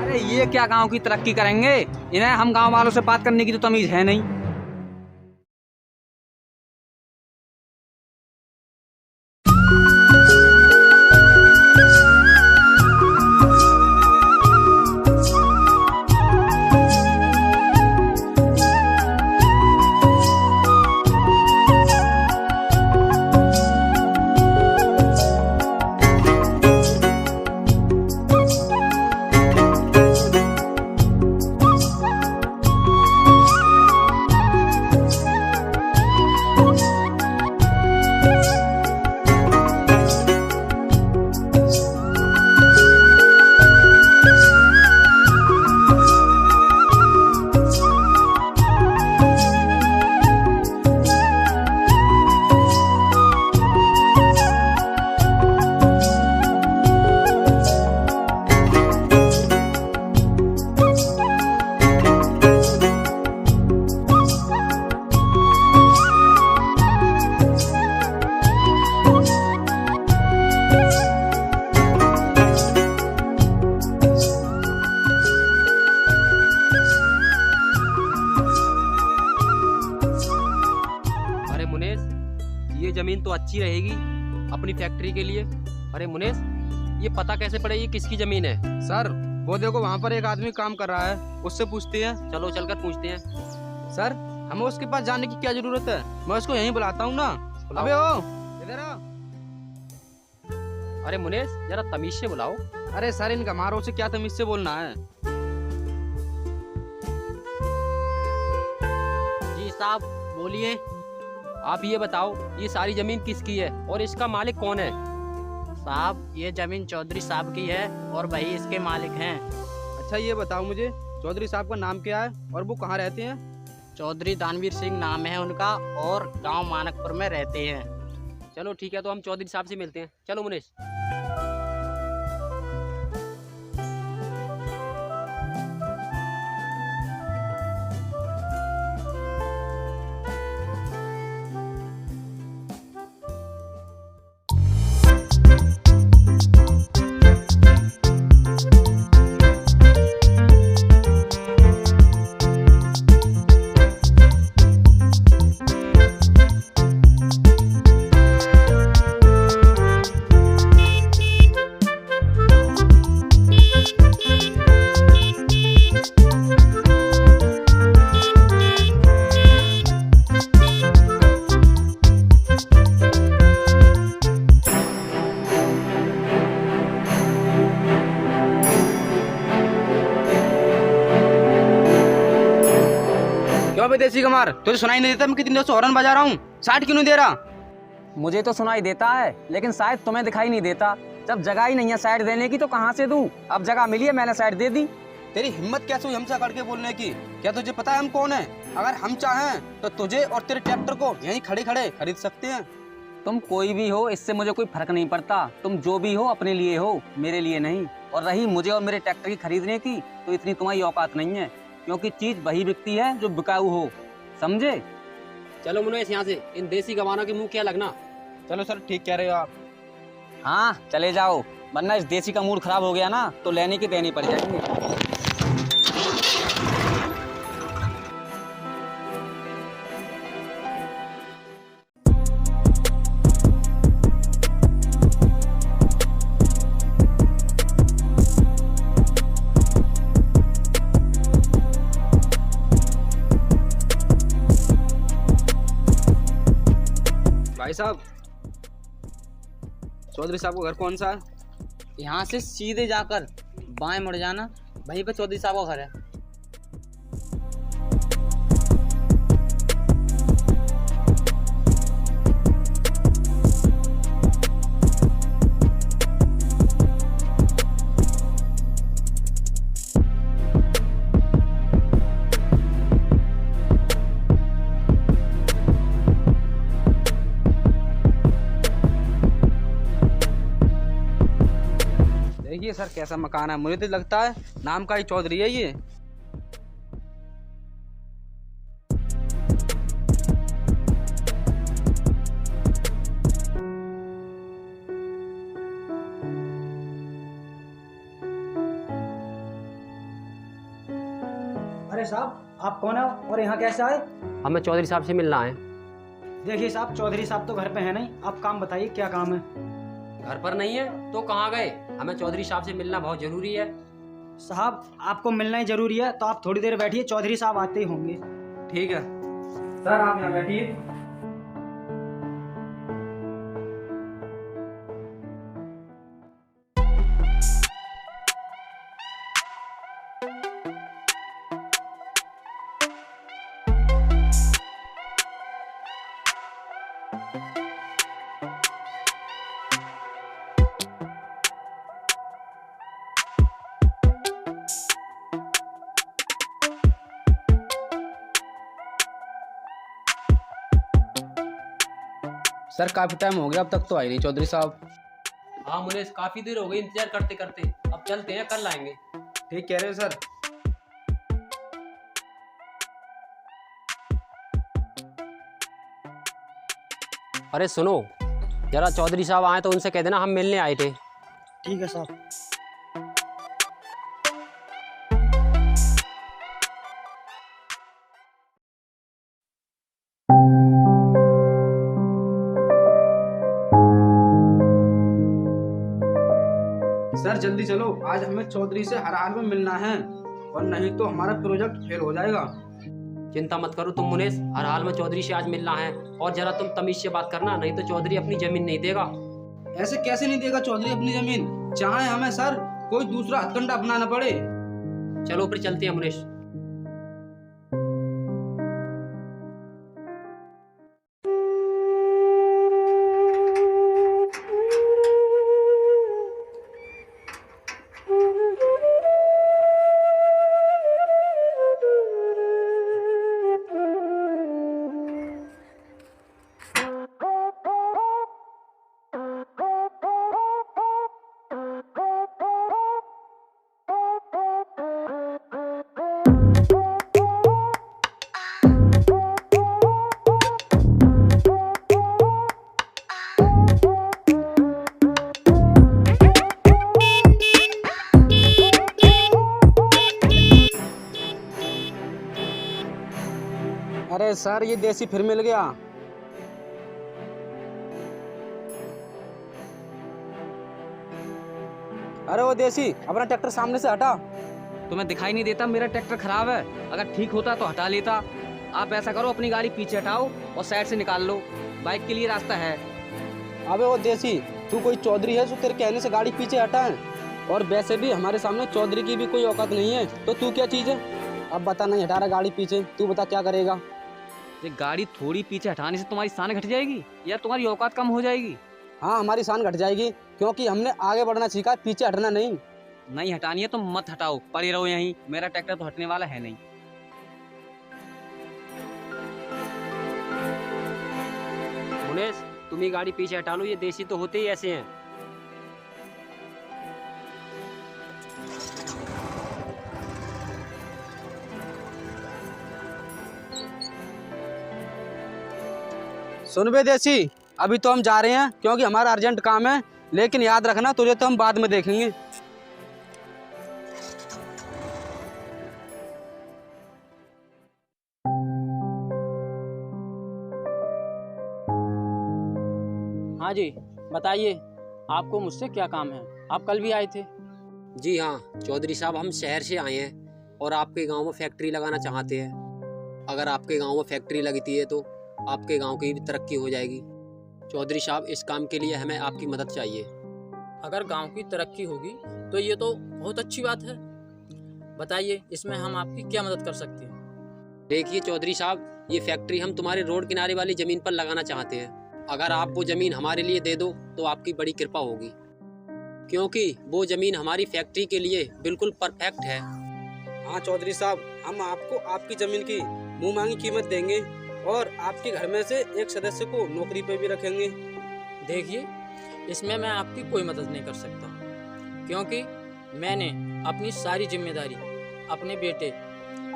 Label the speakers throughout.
Speaker 1: अरे ये क्या गांव की तरक्की करेंगे, इन्हें हम गांव वालों से बात करने की तो तमीज है नहीं।
Speaker 2: अरे मुनेश, ये जमीन तो अच्छी रहेगी अपनी फैक्ट्री के लिए। अरे मुनेश, ये पता कैसे पड़े ये किसकी जमीन है?
Speaker 3: सर वो देखो वहाँ पर एक आदमी काम कर रहा है, उससे पूछते हैं।
Speaker 2: चलो चलकर पूछते हैं।
Speaker 3: सर हमें उसके पास जाने की क्या जरूरत है, मैं उसको यहीं बुलाता हूँ ना। अबे ओ इधर आ।
Speaker 2: अरे मुनेश, जरा तमीज से बुलाओ।
Speaker 3: अरे सर इनका मारो से क्या तमीज से बोलना है।
Speaker 2: जी साहब बोलिए। आप ये बताओ ये सारी जमीन किसकी है और इसका मालिक कौन है?
Speaker 4: साहब ये जमीन चौधरी साहब की है और वही इसके मालिक हैं।
Speaker 3: अच्छा ये बताओ मुझे, चौधरी साहब का नाम क्या है और वो कहाँ रहते हैं?
Speaker 4: चौधरी दानवीर सिंह नाम है उनका और गांव मानकपुर में रहते हैं।
Speaker 2: चलो ठीक है, तो हम चौधरी साहब से मिलते हैं। चलो मुनेश।
Speaker 3: क्यों बे देसी कमार, तुझे सुनाई नहीं देता मैं कितनी देर से हॉर्न बजा रहा हूँ? साइड क्यों नहीं दे रहा?
Speaker 1: मुझे तो सुनाई देता है, लेकिन शायद तुम्हें दिखाई नहीं देता। जब जगह ही नहीं है साइड देने की तो कहाँ से दूं? अब जगह मिली है, मैंने साइड दे दी।
Speaker 3: तेरी हिम्मत कैसे हुई हमसे अकड़ के बोलने की? क्या तुझे पता है हम कौन है? अगर हम चाहें तो तुझे और तेरे ट्रैक्टर को यहीं खड़े खड़े खरीद सकते हैं।
Speaker 1: तुम कोई भी हो, इससे मुझे कोई फर्क नहीं पड़ता। तुम जो भी हो अपने लिए हो, मेरे लिए नहीं। और रही मुझे और मेरे ट्रैक्टर की खरीदने की, तो इतनी तुम्हारी औकात नहीं है, क्योंकि चीज वही बिकती है जो बिकाऊ हो, समझे?
Speaker 2: चलो मुनेश यहाँ से, इन देसी गवानों के मुंह क्या लगना।
Speaker 3: चलो सर ठीक कह रहे हो आप।
Speaker 1: हाँ चले जाओ, वरना इस देसी का मूड खराब हो गया ना तो लेने की देनी पड़ जाएंगे।
Speaker 3: भाई साहब, चौधरी साहब का घर कौन सा है?
Speaker 4: यहाँ से सीधे जाकर बाएं मुड़ जाना, वहीं पे चौधरी साहब का घर है।
Speaker 3: देखिए सर कैसा मकान है, मुझे तो लगता है नाम का ही चौधरी है ये।
Speaker 5: अरे साहब, आप कौन हो और यहाँ कैसे आए?
Speaker 2: हमें चौधरी साहब से मिलना है।
Speaker 5: देखिए साहब, चौधरी साहब तो घर पे है नहीं। आप काम बताइए, क्या काम है?
Speaker 2: घर पर नहीं है तो कहाँ गए? हमें चौधरी साहब से मिलना बहुत जरूरी है।
Speaker 5: साहब, आपको मिलना ही जरूरी है तो आप थोड़ी देर बैठिए, चौधरी साहब आते ही होंगे।
Speaker 3: ठीक है सर, आप यहाँ बैठिए। सर काफी टाइम हो गया, अब तक तो आई नहीं चौधरी साहब।
Speaker 2: हाँ मुनेश, काफी देर हो गई इंतजार करते करते। अब चलते हैं, कल आएंगे।
Speaker 3: ठीक कह रहे हो सर।
Speaker 2: अरे सुनो, जरा चौधरी साहब आए तो उनसे कह देना हम मिलने आए थे।
Speaker 5: ठीक है साहब।
Speaker 3: सर जल्दी चलो, आज हमें चौधरी से हर हाल में मिलना है, और नहीं तो हमारा प्रोजेक्ट फेल हो जाएगा।
Speaker 2: चिंता मत करो तुम मुनेश, हर हाल में चौधरी से आज मिलना है। और जरा तुम तमीज से बात करना, नहीं तो चौधरी अपनी जमीन नहीं देगा।
Speaker 3: ऐसे कैसे नहीं देगा चौधरी अपनी जमीन? चाहे हमें सर कोई दूसरा हथकंडा अपनाना पड़े।
Speaker 2: चलो फिर चलते हैं मुनेश।
Speaker 3: अरे सर, ये देसी फिर मिल गया। अरे वो देसी, अपना ट्रैक्टर सामने से हटा।
Speaker 1: तुम्हें दिखाई नहीं देता मेरा ट्रैक्टर खराब है? अगर ठीक होता तो हटा लेता। आप ऐसा करो, अपनी गाड़ी पीछे हटाओ और साइड से निकाल लो, बाइक के लिए रास्ता है।
Speaker 3: अबे वो देसी, तू कोई चौधरी है जो तेरे कहने से गाड़ी पीछे हटा है? और वैसे भी हमारे सामने चौधरी की भी कोई औकात नहीं है, तो तू क्या चीज है? अब बता, नहीं हटा रहा गाड़ी पीछे, तू बता क्या करेगा?
Speaker 1: ये गाड़ी थोड़ी पीछे हटाने से तुम्हारी शान घट जाएगी या तुम्हारी औकात कम हो जाएगी?
Speaker 3: हाँ, हमारी शान घट जाएगी, क्योंकि हमने आगे बढ़ना सीखा, पीछे हटना नहीं।
Speaker 1: नहीं हटानी है तो मत हटाओ, पड़े रहो यहीं। मेरा ट्रैक्टर तो हटने वाला है नहीं।
Speaker 2: मुनेश, तुम ही गाड़ी पीछे हटा लो, ये देसी तो होते ही ऐसे हैं।
Speaker 3: सुन बे देसी, अभी तो हम जा रहे हैं क्योंकि हमारा अर्जेंट काम है, लेकिन याद रखना तुझे तो हम बाद में देखेंगे।
Speaker 4: हाँ जी, बताइए, आपको मुझसे क्या काम है? आप कल भी आए थे।
Speaker 2: जी हाँ चौधरी साहब, हम शहर से आए हैं और आपके गांव में फैक्ट्री लगाना चाहते हैं। अगर आपके गांव में फैक्ट्री लगती है तो आपके गांव की भी तरक्की हो जाएगी। चौधरी साहब, इस काम के लिए हमें आपकी मदद चाहिए।
Speaker 4: अगर गांव की तरक्की होगी तो ये तो बहुत अच्छी बात है। बताइए, इसमें हम आपकी क्या मदद कर सकते हैं?
Speaker 2: देखिए चौधरी साहब, ये फैक्ट्री हम तुम्हारे रोड किनारे वाली जमीन पर लगाना चाहते हैं। अगर आप वो जमीन हमारे लिए दे दो तो आपकी बड़ी कृपा होगी, क्योंकि वो जमीन हमारी फैक्ट्री के लिए बिल्कुल परफेक्ट है।
Speaker 3: हाँ चौधरी साहब, हम आपको आपकी जमीन की मुंह मांगी कीमत देंगे और आपके घर में से एक सदस्य को नौकरी पे भी रखेंगे।
Speaker 4: देखिए, इसमें मैं आपकी कोई मदद नहीं कर सकता, क्योंकि मैंने अपनी सारी जिम्मेदारी अपने बेटे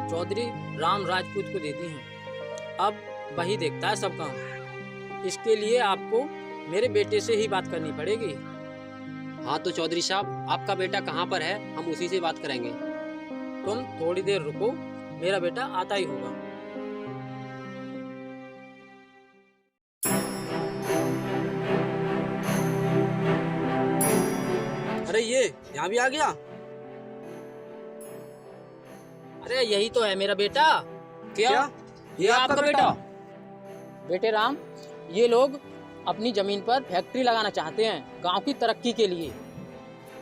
Speaker 4: चौधरी राम राजपूत को दे दी है। अब वही देखता है सब काम। इसके लिए आपको मेरे बेटे से ही बात करनी पड़ेगी।
Speaker 2: हाँ तो चौधरी साहब, आपका बेटा कहाँ पर है? हम उसी से बात करेंगे।
Speaker 4: तुम थोड़ी देर रुको, मेरा बेटा आता ही होगा।
Speaker 3: अरे ये यहाँ भी आ गया।
Speaker 4: अरे यही तो है मेरा बेटा।
Speaker 3: क्या?
Speaker 4: ये आपका बेटा? बेटे राम, ये लोग अपनी जमीन पर फैक्ट्री लगाना चाहते हैं गांव की तरक्की के लिए।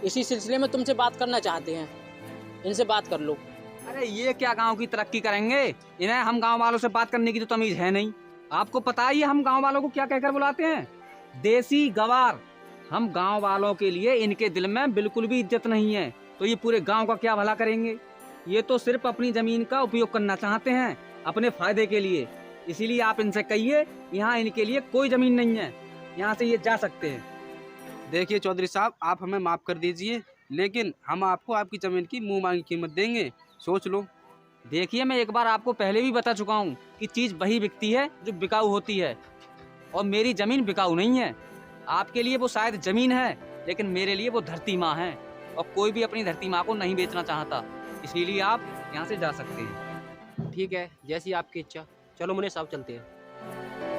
Speaker 4: इसी सिलसिले में तुमसे बात करना चाहते हैं, इनसे बात कर लो।
Speaker 1: अरे ये क्या गांव की तरक्की करेंगे? इन्हें हम गांव वालों से बात करने की तो तमीज है नहीं। आपको पता ही है हम गांव वालों को क्या कहकर बुलाते हैं? देसी गवार। हम गांव वालों के लिए इनके दिल में बिल्कुल भी इज्जत नहीं है। तो ये पूरे गांव का क्या भला करेंगे? ये तो सिर्फ अपनी जमीन का उपयोग करना चाहते हैं अपने फायदे के लिए। इसीलिए आप इनसे कहिए यहाँ इनके लिए कोई जमीन नहीं है, यहाँ से ये जा सकते हैं।
Speaker 3: देखिए चौधरी साहब, आप हमें माफ़ कर दीजिए, लेकिन हम आपको आपकी ज़मीन की मुंह मांगी कीमत देंगे, सोच लो।
Speaker 1: देखिए मैं एक बार आपको पहले भी बता चुका हूँ कि चीज़ वही बिकती है जो बिकाऊ होती है, और मेरी ज़मीन बिकाऊ नहीं है। आपके लिए वो शायद ज़मीन है, लेकिन मेरे लिए वो धरती माँ है, और कोई भी अपनी धरती माँ को नहीं बेचना चाहता। इसीलिए आप यहाँ से जा सकते हैं।
Speaker 2: ठीक है, जैसी आपकी इच्छा। चलो मुन्ने साहब चलते हैं।